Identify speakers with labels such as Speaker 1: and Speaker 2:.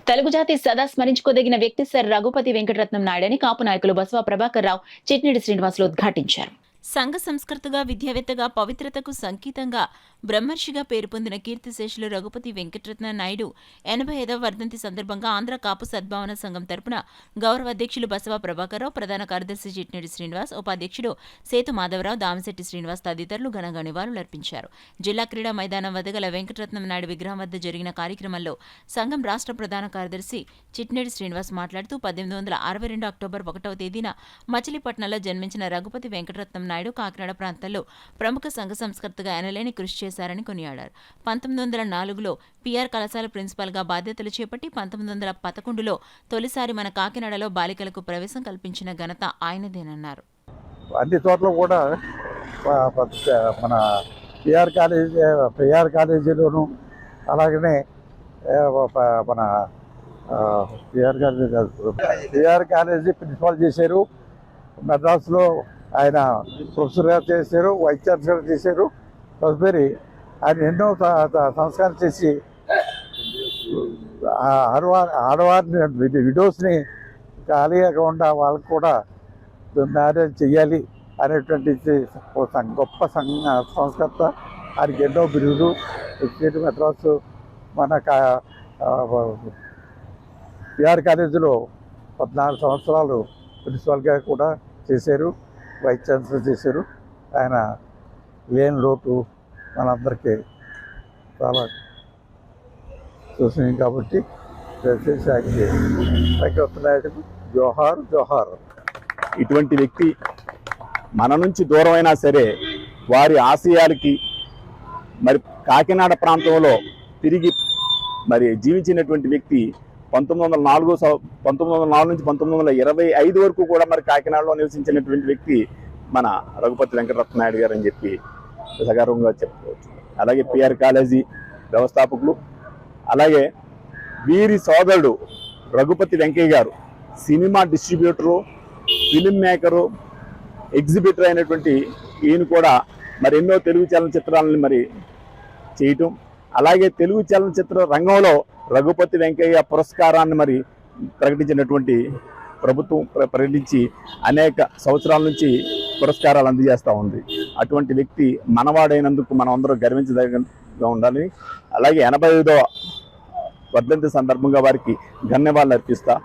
Speaker 1: తెలుగు జాతి సదా స్మరించుకోదగిన వ్యక్తి సర్ రఘుపతి వెంకటరత్నం నాయుడని కాపు నాయకులు బసవ ప్రభాకర్ రావు, చిట్నిడి శ్రీనివాసులు ఉద్ఘాటించారు. సంఘ సంస్కృతగా, విద్యావేత్తగా, పవిత్రతకు సంకేతంగా బ్రహ్మర్షిగా పేరు పొందిన కీర్తిశేషులు రఘుపతి వెంకటరత్న నాయుడు 85వ వర్ధంతి సందర్భంగా ఆంధ్ర కాపు సద్భావన సంఘం తరపున గౌరవ అధ్యక్షులు బసవ ప్రభాకరరావు, ప్రధాన కార్యదర్శి చిట్నిడి శ్రీనివాస్, ఉపాధ్యక్షుడు సేతు మాధవరావు, దామిశెట్టి శ్రీనివాస్ తదితరులు ఘనంగా నివాళులర్పించారు. జిల్లా క్రీడా మైదానం వద్ద గల వెంకటరత్నం నాయుడు విగ్రహం వద్ద జరిగిన కార్యక్రమంలో సంఘం రాష్ట్ర ప్రధాన కార్యదర్శి చిట్నిడి శ్రీనివాస్ మాట్లాడుతూ 1862 అక్టోబర్ 1వ తేదీన మచిలీపట్నంలో జన్మించిన రఘుపతి వెంకటరత్నం నాయుడు కాకినాడ ప్రాంతంలో ప్రముఖ సంఘ సంస్కర్తగా ఎనలేని కృషి చేశారని కొనియాడారు. 1904లో పిఆర్ కళాశాల ప్రిన్సిపాల్గా బాధ్యతలు చేపట్టి 1911లో తొలిసారి మన కాకినాడలో బాలికలకు ప్రవేశం కల్పించిన ఘనత ఆయనదేనన్నారు.
Speaker 2: అన్ని చోట్ల కూడా మన పిఆర్ కాలేజీలోను అలాగనే మన పిఆర్ కాలేజీ ప్రిన్సిపాల్ చేశారు. మద్రాసులో ఆయన ప్రొఫెసర్గా చేశారు, వైస్ ఛాన్సలర్ చేశారు. తదుపరి ఆయన ఎన్నో సంస్కారం చేసి ఆడవారిని విడోస్ని ఖాళీగా కాకుండా వాళ్ళకు కూడా మ్యారేజ్ చేయాలి అనేటువంటి గొప్ప సంస్కర్త. ఆయనకి ఎన్నో బిరుదులు ఇచ్చేది. మద్రాసు మన పిఆర్ కాలేజీలో 14 సంవత్సరాలు ప్రిన్సిపాల్గా కూడా చేశారు, వైస్ ఛాన్సలర్ చేశారు. ఆయన లేని లోటు మనందరికీ చాలా చూసినాం కాబట్టి వెంకటరత్నాయుడు జోహార్ జోహార్.
Speaker 3: ఇటువంటి వ్యక్తి మన నుంచి దూరమైనా సరే వారి ఆశయాలకి మరి కాకినాడ ప్రాంతంలో తిరిగి మరి జీవించినటువంటి వ్యక్తి 1904 నుంచి 1925 వరకు కూడా మరి కాకినాడలో నివసించినటువంటి వ్యక్తి మన రఘుపతి వెంకటరత్న నాయుడు గారు అని చెప్పి సగర్వంగా చెప్పుకోవచ్చు. అలాగే పిఆర్ కాలేజీ వ్యవస్థాపకులు, అలాగే వీరి సోదరుడు రఘుపతి వెంకయ్య గారు cinema distributor, film maker, exhibitor అయినటువంటి ఈయన కూడా మరి ఎన్నో తెలుగు చలనచిత్రాలను మరి చేయటం, అలాగే తెలుగు చలనచిత్ర రంగంలో రఘుపతి వెంకయ్య పురస్కారాన్ని మరి ప్రకటించినటువంటి ప్రభుత్వం ప్రకటించి అనేక సంవత్సరాల నుంచి పురస్కారాలు అందజేస్తూ ఉంది. అటువంటి వ్యక్తి మనవాడైనందుకు మనం అందరూ గర్వించదగ్గగా ఉండాలి. అలాగే 85వ వర్ధంతి సందర్భంగా వారికి ధన్యవాదాలు అర్పిస్తా.